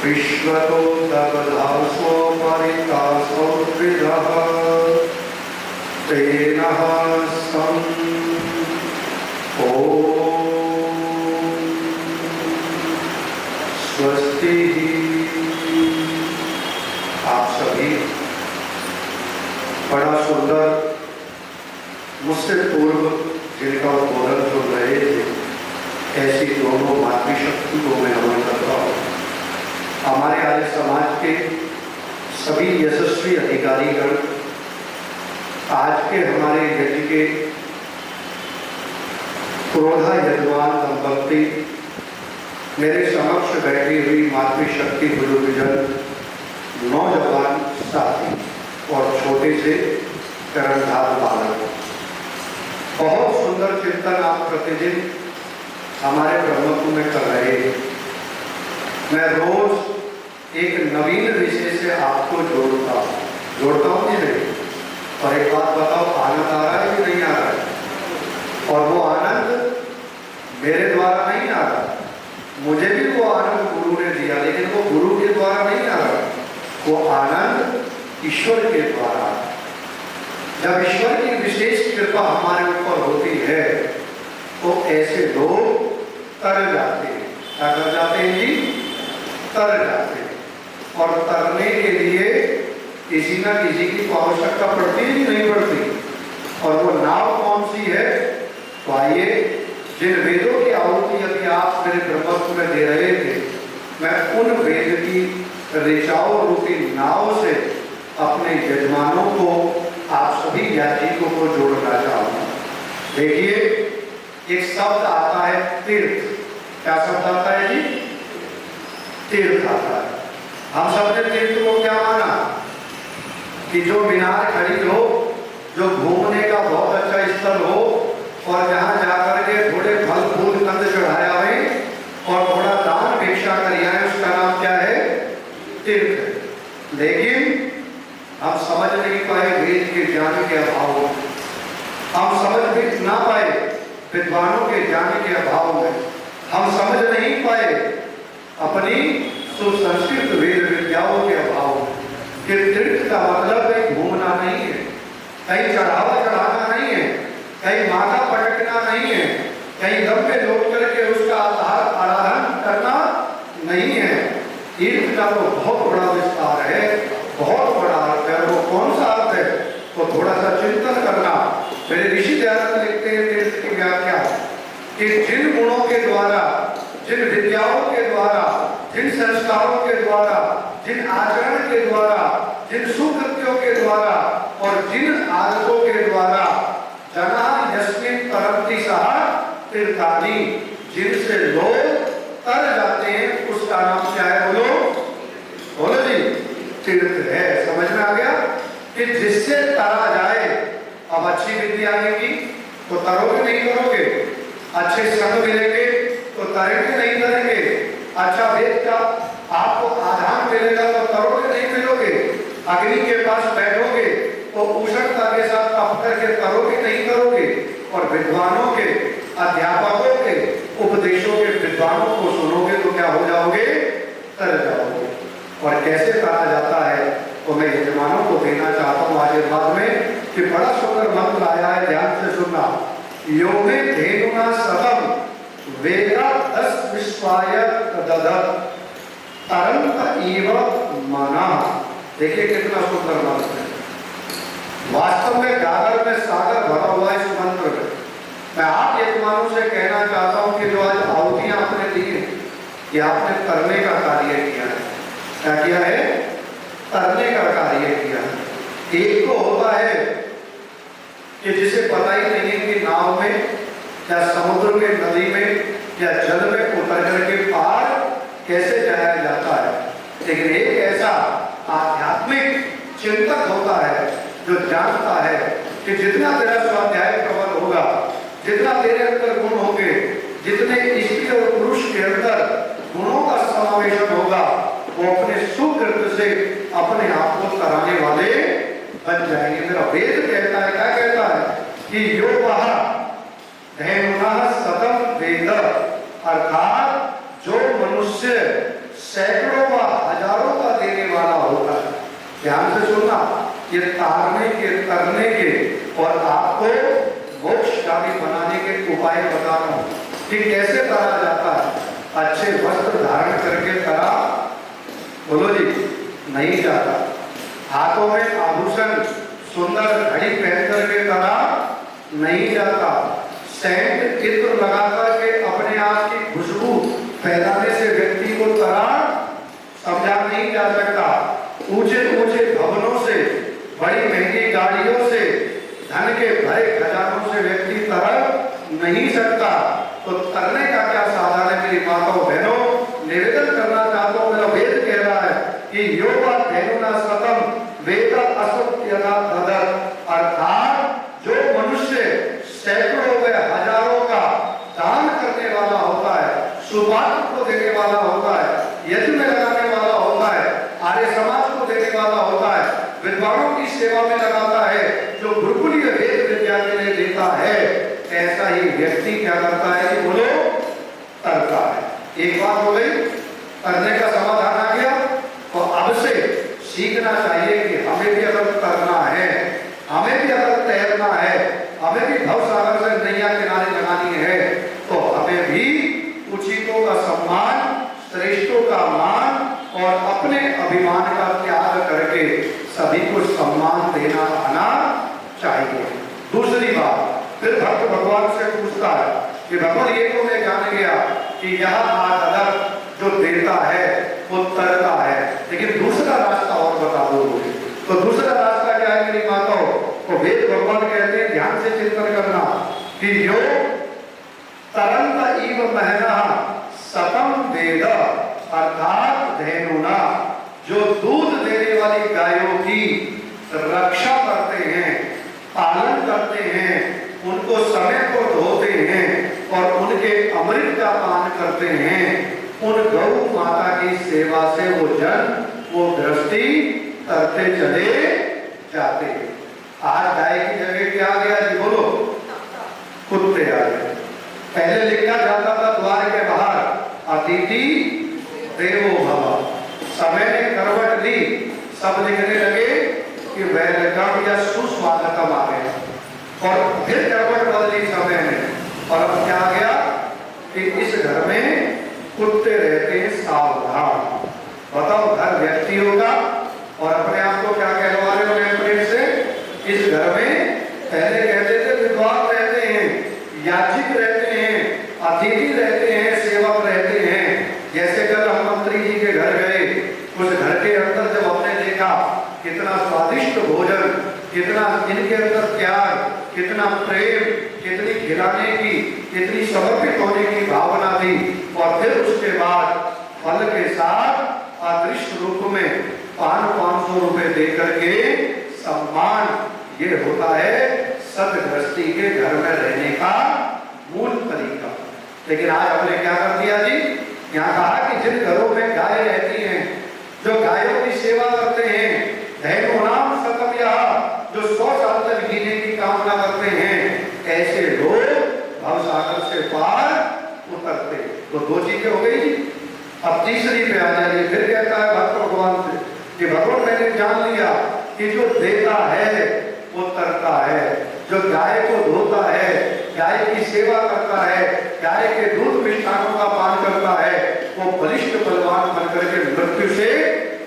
विश्वतो दबधासो परितासो विदः तेनः सं स्वस्ति। आप सभी बड़ा सुंदर मुझसे पूर्व जिनका उद्बोधन सुन रहे थे, ऐसी दोनों मातृशक्ति को मैं नमन करता हूँ। हमारे आर्य समाज के सभी यशस्वी अधिकारीगण, आज के हमारे यज्ञ के क्रोधा यजमान दंपति, मेरे समक्ष बैठी हुई मातृशक्ति बुजुर्गजन, नौजवान साथी और छोटे से कर्णधार बालक, बहुत सुंदर चिंतन आप प्रतिदिन हमारे ब्रह्मकुंभ में कर रहे हैं। मैं रोज एक नवीन विषय से आपको जोड़ता हूँ कि नहीं? और एक बात बताओ, आनंद आ रहा है कि नहीं आ रहा है? और वो आनंद मेरे द्वारा नहीं आ रहा, मुझे भी वो आनंद गुरु ने दिया, लेकिन वो गुरु के द्वारा नहीं आ रहा, वो आनंद ईश्वर के द्वारा। जब ईश्वर की विशेष कृपा हमारे ऊपर होती है तो ऐसे लोग तर जाते हैं। क्या कर जाते हैं जी? तर जाते हैं। और तरने के लिए किसी ना किसी की तो आवश्यकता पड़ती ही नहीं पड़ती। और वो नाव कौन सी है? तो आइए, जिन वेदों की आहुति यदि आप मेरे ब्रह्मत्व में दे रहे थे, मैं उन वेद की ऋचाओं रूपी नाव से अपने यजमानों को, आप सभी यात्रिकों को जोड़ना चाहूंगा। देखिए, एक शब्द आता है तीर्थ। क्या शब्द आता है जी? तीर्थ आता है। हम सब ने तीर्थ को क्या माना? कि जो मीनार खड़ी हो, जो घूमने का बहुत अच्छा स्थल हो, और जहां जाकर के थोड़े फल फूल कंद चढ़ाया है और थोड़ा दान भिक्षा करिया है, उसका नाम क्या है? तीर्थ। लेकिन हम समझ नहीं पाए वेद के ज्ञान के अभाव में, हम समझ भी ना पाए विद्वानों के ज्ञान के अभाव में, हम समझ नहीं पाए अपनी सुसंस्कृत वेद विद्याओं के अभाव में कि तीर्थ का मतलब कहीं घूमना नहीं है, कहीं चढ़ावा चढ़ाना नहीं है, कहीं माथा पटकना नहीं है, कहीं दम पे लोट करके उसका आराधन करना नहीं है। तीर्थ का तो बहुत बड़ा विस्तार है, बहुत बड़ा अर्थ है। वो कौन सा अर्थ है? तो थोड़ा सा चिंतन करना। मेरे ऋषि दयानंद लिखते हैं तीर्थ की व्याख्या कि जिन गुणों के द्वारा, जिन विद्याओं के द्वारा, जिन संस्कारों के द्वारा, जिन आचरण के द्वारा, जिन सुकृत्यों के द्वारा और जिन आदतों के द्वारा जना यस्मिन तरंति सहा तीर्थानि, जिनसे लोग तर जाते हैं, उसका नाम क्या है? बोलो जी, तीर्थ है। समझ में आ गया कि जिससे तरा जाए। अब अच्छी विद्या आएगी तो तरोगे नहीं करोगे, अच्छे संग मिलेंगे तो तरेंगे नहीं तरेंगे, अच्छा वेद का आपको आधान मिलेगा तो तरोगे नहीं मिलोगे, अग्नि के पास बैठोगे तो उष्णता के साथ तप करके तरोगे नहीं करोगे, और विद्वानों के, अध्यापकों के उपदेशों के, विद्वानों को सुनोगे तो क्या हो जाओगे? तर जाओगे। और कैसे कहा जाता है तो मैं यजमानों को देना चाहता हूँ आशीर्वाद में कि बड़ा सुंदर मंत्र आया है, ध्यान से सुनना। योगे धेनुना सतम वेदा 10 विश्वाय ददत तरंत इव मना। देखिए कितना सुंदर मंत्र है। वास्तव में गागर में सागर भरा हुआ इस मंत्र में। मैं आप यजमानों से कहना चाहता हूँ कि जो आज आहुतियां आपने दी है, ये आपने करने का कार्य किया है। क्या किया है? तरने का कार्य किया है। एक तो होता है कि जिसे पता ही नहीं है कि नाव में या समुद्र में, नदी में या जल में उतर करके पार कैसे जाया जाता है, लेकिन एक ऐसा आध्यात्मिक चिंतक होता है जो जानता है कि जितना तेरा स्वाध्याय प्रबल होगा, जितना तेरे अंदर गुण होंगे, जितने स्त्री और पुरुष के अंदर गुणों का समावेशन होगा, वो अपने सुकृत से अपने आप को तराने वाले बन जाएंगे। मेरा वेद कहता है, क्या कहता है कि योगः धेनुना सतम वेद, अर्थात जो मनुष्य सैकड़ों बार ध्यान से सुनना, ये तारने के, तरने के और आपको मोक्षगामी बनाने के उपाय बता रहा हूं कि कैसे तरा जाता है। अच्छे वस्त्र धारण करके तरा, बोलो जी, नहीं जाता। हाथों में आभूषण, सुंदर घड़ी पहन करके तरा नहीं जाता। सेंट इत्र लगा करके अपने आप की खुशबू फैलाने से व्यक्ति को तरा समझा नहीं जा सकता। ऊंचे ऊंचे भवनों से, बड़ी महंगी गाड़ियों से, धन के भरे खजानों से व्यक्ति तर नहीं सकता। तो तरने का क्या साधन है मेरी माताओं बहनों? निवेदन करना चाहता हूं, मेरा वेद कह रहा है कि योगा धेनुना सतम वेद असत्यना तदर, अर्थात जो मनुष्य सैकड़ों व हजारों का दान करने वाला होता है, सुपात्र को देने वाला होता है, यज्ञ में लगाने वाला होता है, आर्य समाज को देने वाला होता है, विद्वानों की सेवा में लगाता है, जो गुरुकुलीय वेद विद्या के लिए देता है, ऐसा ही व्यक्ति क्या करता है कि बोलो तरता है। एक बात हो गई, तरने का समाधान आ गया। तो अब से सीखना चाहिए कि हमें भी अगर तरना है, हमें भी अगर तैरना है, हमें भी भव सागर से नैया किनारे लगानी है, तो हमें भी उचितों का सम्मान, श्रेष्ठों का मान और अपने अभिमान का त्याग करके सभी को सम्मान देना आना चाहिए। दूसरी बात, फिर भक्त भगवान से पूछता है कि भगवान ये तो मैं जान गया कि यह आदर जो देता है वो तरता है, लेकिन दूसरा रास्ता और बता दो। तो दूसरा रास्ता क्या है मेरी माताओं? तो वेद भगवान कहते हैं, ध्यान से चिंतन करना कि यो तरंत इव महना सतम वेद, अर्थात धेनुना, जो दूध देने वाली गायों की रक्षा करते हैं, पालन करते हैं, उनको समय को धोते हैं और उनके अमृत का पान करते हैं, उन गौ माता की सेवा से वो जन, वो गृहस्थी तरते चले जाते हैं। आज गाय की जगह क्या आ गया जी? बोलो, कुत्ते आ गए। पहले लिखा जाता था द्वार के बाहर, अतिथि देवो भव। समय ने करवट ली, सब लिखने लगे कि वेलकम या सुस्वागतम आ गया, और फिर करवट बदली समय ने, और अब क्या आ गया कि इस घर में कुत्ते रहते हैं, सावधान। बताओ, घर व्यक्ति होगा और अपने आप को क्या कहलवा रहे हो अपने से? इस घर में पहले कहते थे विद्वान रहते हैं, याचिक रहते हैं, अतिथि रहते हैं, सेवक रहते हैं। जैसे कल हम मंत्री जी के घर गए, उस घर के अंदर जब हमने देखा कितना स्वादिष्ट भोजन, कितना इनके अंदर त्याग, कितना प्रेम, कितनी खिलाने की, कितनी समर्पित होने की भावना थी, और फिर उसके बाद फल के साथ अदृश्य रूप में 500 रुपए दे करके सम्मान, ये होता है सदगृहस्थी के घर में रहने का मूल तरीका। लेकिन आज हमने क्या कर दिया जी? यहाँ कहा कि जिन घरों में गाय रहती हैं, जो गायों की सेवा करते हैं, धेनुनाम सतम यह, जो 100 साल तक जीने की कामना करते हैं, ऐसे लोग भवसागर से पार उतरते। तो दो चीजें हो गई जी। अब तीसरी पे आ जाइए। फिर कहता है भक्त भगवान से कि भगवान मैंने जान लिया कि जो देता है वो तरता है, जो गाय को धोता है, गाय की सेवा करता है, गाय के दूध मिष्ठानों का पान करता है, वो बलिष्ठ बलवान बनकर के मृत्यु से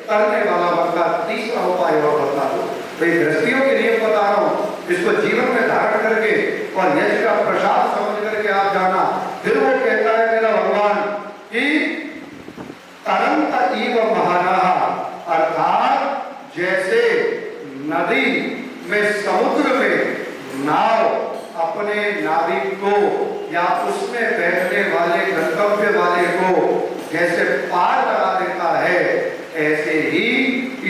तरने वाला बनता। तीसरा उपाय और बता दो। तो ये गृहस्थियों के लिए बता रहा हूँ, इसको जीवन में धारण करके और यश का प्रसाद समझ करके आप जाना। फिर वो कहता है मेरा भगवान कि तरंत इव महाना, अर्थात जैसे नदी में, समुद्र में नाव अपने नाविक को या उसमें बैठने वाले गंतव्य वाले को जैसे पार लगा देता है, ऐसे ही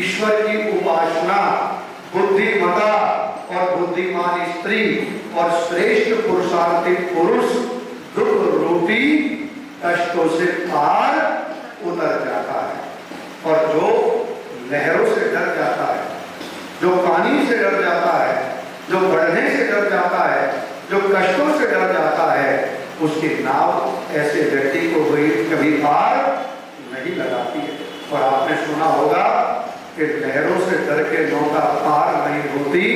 ईश्वर की उपासना बुद्धिमता और बुद्धिमान स्त्री और श्रेष्ठ पुरुषार्थी पुरुष दुख रूपी कष्टों से पार उतर जाता है। और जो लहरों से डर जाता है, जो पानी से डर जाता है, जो बढ़ने से डर जाता है, जो कष्टों से डर जाता है, उसकी नाव ऐसे व्यक्ति को कभी पार नहीं लगाती है। और आपने सुना होगा कि लहरों से डर के नौका पार नहीं होती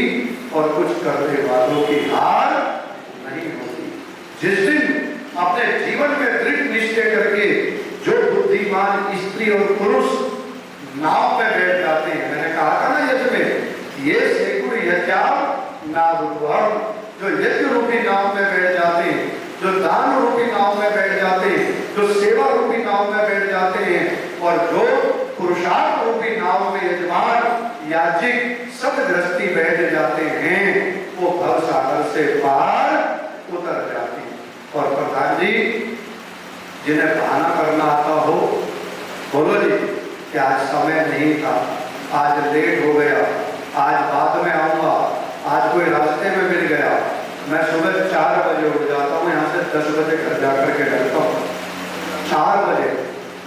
और कुछ करने वालों की हार नहीं होती। जिस दिन अपने जीवन में दृढ़ निश्चय करके जो बुद्धिमान स्त्री और पुरुष नाव में बैठ जाते हैं, मैंने कहा था ना यज्ञ में, ये सेकुर यज्ञ नावद्वार, जो यज्ञ रूपी नाव में बैठ जाते हैं, जो दान रूपी नाव में बैठ जाते हैं, जो सेवा रूपी नाव में बैठ जाते हैं, और जो पुरुषार्थ रूपी नाव में यजमान याजिक सदगृहस्थी बैठ जाते हैं, वो भव सागर से पार उतर जाते हैं। और प्रधान जी, जिन्हें बहाना करना आता हो, बोलो जी कि आज समय नहीं था, आज लेट हो गया, आज बाद में आऊंगा, आज कोई रास्ते में मिल गया, मैं सुबह 4 बजे उठ जाता हूँ, यहाँ से 10 बजे घर जाकर के डरता हूँ, 4 बजे,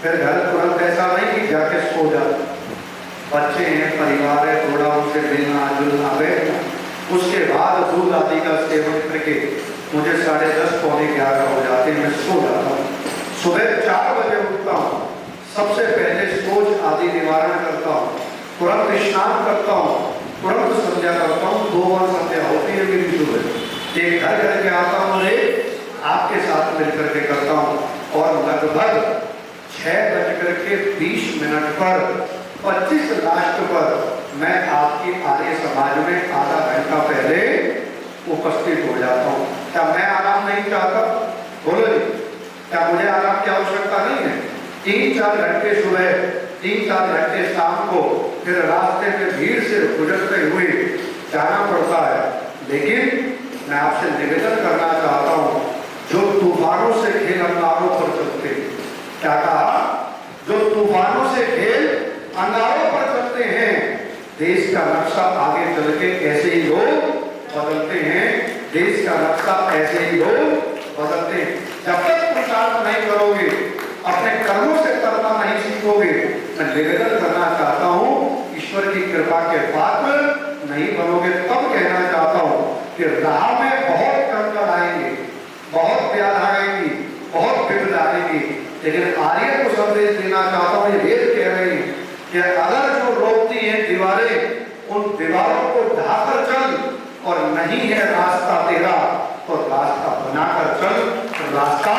फिर घर तुरंत ऐसा नहीं कि जाके सो जाता, बच्चे हैं, परिवार है, थोड़ा उनसे मिलना जुलना बैठना, उसके बाद दूध आदि का सेवन करके मुझे 10:30 पौने 11 हो जाते हैं, मैं सो जाता हूँ। सुबह 4 बजे उठता हूँ, सबसे पहले सोच आदि निवारण करता हूँ, तुरंत स्नान करता हूँ, तुरंत संध्या करता हूँ, 2 बार संध्या होती है मेरी सुबह, एक घर करके आता हूँ, एक आपके साथ मिलकर के करता हूँ, और लगभग 6:20 पर 25 लास्ट पर मैं आपकी आर्य समाज में आधा घंटा पहले उपस्थित हो जाता हूँ। क्या मैं आराम नहीं चाहता? बोलो जी, क्या मुझे आराम की आवश्यकता नहीं है? 3-4 घंटे सुबह, 3-4 घंटे शाम को, फिर रास्ते में भीड़ से गुजरते हुए जाना पड़ता है, लेकिन मैं आपसे निवेदन करना चाहता हूँ, जो तूफानों से खेल अंगारों पर चलते हैं, क्या कहा? जो तूफानों से खेल अंगारों पर चलते हैं, देश का नक्शा आगे चल के ऐसे ही लोग बदलते हैं, देश का नक्शा ऐसे ही लोग बदलते हैं। जब तक पुरुषार्थ नहीं करोगे, अपने कर्मों से करना नहीं सीखोगे, मैं निवेदन करना चाहता हूँ, ईश्वर की कृपा के पात्र नहीं बनोगे। तब कहना चाहता हूँ कि राह में बहुत कंकड़ आएंगे, बहुत व्याध आएंगी, बहुत विपद आएंगी, लेकिन आर्य को संदेश देना चाहता हूँ, ये वेद कह रहे हैं कि अगर जो रोकती हैं दीवारें, उन दीवारों को ढाकर चल, और नहीं है रास्ता तेरा तो रास्ता बनाकर चल, रास्ता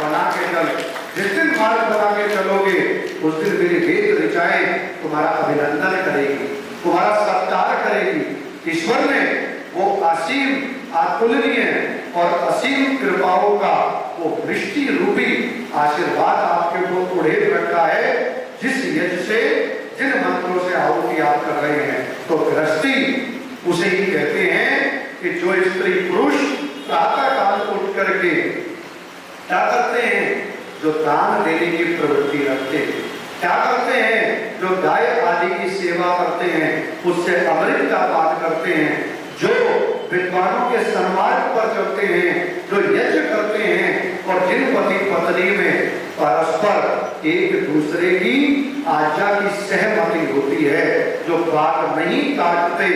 बना के चल। जिस दिन मार्ग बना के चलोगे, उस दिन मेरी वेद ऋचाएं तुम्हारा अभिनंदन करेगी, तुम्हारा सत्कार करेगी। ईश्वर ने वो असीम, अतुलनीय और असीम कृपाओं का वो वृष्टि रूपी आशीर्वाद आपके ऊपर उड़ेल रखा है, जिस यज्ञ से, जिन मंत्रों से आहुति आप कर रहे हैं। तो गृहस्थी उसे ही कहते हैं कि जो स्त्री पुरुष प्रातः काल उठ करके क्या करते हैं? जो दान देने की प्रवृत्ति रखते हैं, क्या करते हैं? जो गाय आदि की सेवा करते हैं, उससे अमृत का पान करते हैं, जो विद्वानों के सन्मार्ग पर चलते हैं, जो यज्ञ करते हैं, और जिन पति पत्नी में परस्पर एक दूसरे की आज्ञा की सहमति होती है, जो बात नहीं काटते,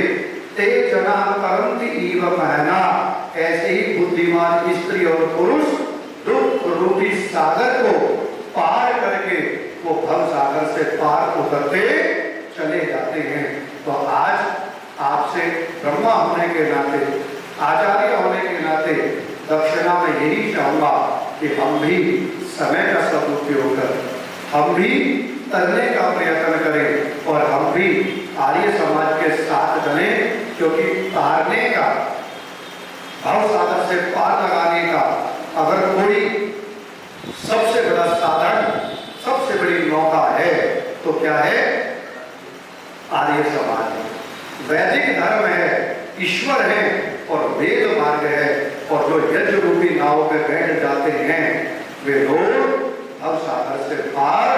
ते जना करंति इव महना, ऐसे ही बुद्धिमान स्त्री और पुरुष दुख रूपी सागर को पार करके वो भव सागर से पार उतरते चले जाते हैं। तो आज आपसे ब्रह्मा होने के नाते, आचार्य होने के नाते दक्षिणा में यही चाहूंगा कि हम भी समय का सदुपयोग करें, हम भी तरने का प्रयत्न करें, और हम भी आर्य समाज के साथ चलें, क्योंकि तारने का, भव सागर से पार लगाने का अगर कोई सबसे बड़ा साधन, सबसे बड़ी मौका है, तो क्या है? आर्य समाज है, वैदिक धर्म है, ईश्वर है और वेद मार्ग है। और जो यज्ञ रूपी नाव पे बैठ जाते हैं, वे लोग भव सागर से पार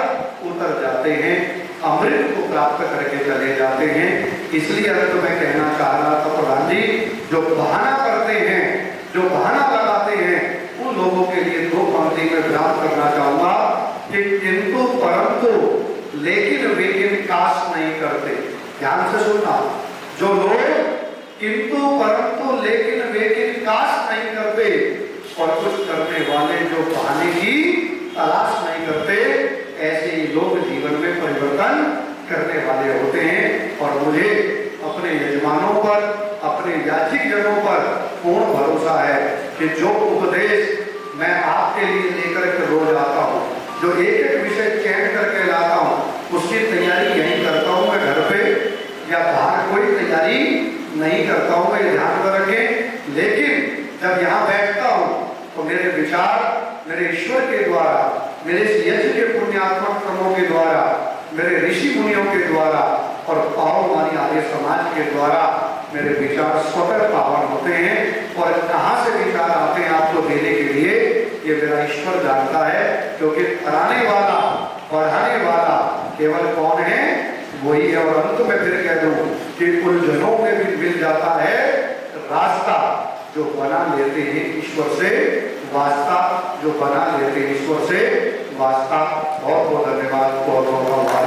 उतर जाते हैं, अमृत को प्राप्त करके चले जाते हैं। इसलिए अगर तो मैं कहना चाह रहा था प्रधान जी, जो बहाना करते हैं, जो बहाना लगाते हैं, उन लोगों के लिए 2 पंक्ति में विराम करना चाहूंगा कि किंतु परंतु लेकिन वेकिन काश नहीं करते। ध्यान से सुनना, जो लोग किंतु परंतु लेकिन वेकिन काश नहीं करते, और कुछ करने वाले जो बहाने की तलाश नहीं करते, ऐसे ही लोग जीवन में परिवर्तन करने वाले होते हैं। और मुझे अपने यजमानों पर, अपने याचिक जनों पर पूर्ण भरोसा है कि जो उपदेश मैं आपके लिए लेकर के रोज आता हूँ, जो एक एक विषय चयन करके लाता हूँ, उसकी तैयारी यहीं करता हूँ मैं, घर पे या बाहर कोई तैयारी नहीं करता हूँ, मैं ध्यान में रखें। लेकिन जब यहाँ बैठता हूँ तो मेरे विचार मेरे ईश्वर के द्वारा, मेरे यज्ञ के पुण्यात्मक कर्मों के द्वारा, मेरे ऋषि मुनियों के द्वारा और पावनवाणी आर्य समाज के द्वारा मेरे विचार स्वतः पावन होते हैं। और कहाँ से विचार आते हैं आपको देने के लिए, ये मेरा ईश्वर जानता है। क्योंकि कराने वाला, पढ़ाने वाला केवल कौन है? वही है। और अंत में फिर कह दूं कि उलझनों में भी मिल जाता है रास्ता, जो बना लेते हैं ईश्वर से वास्ता, जो बना लेते हैं ईश्वर से वास्ता। बहुत बहुत धन्यवाद। बहुत बहुत आभार।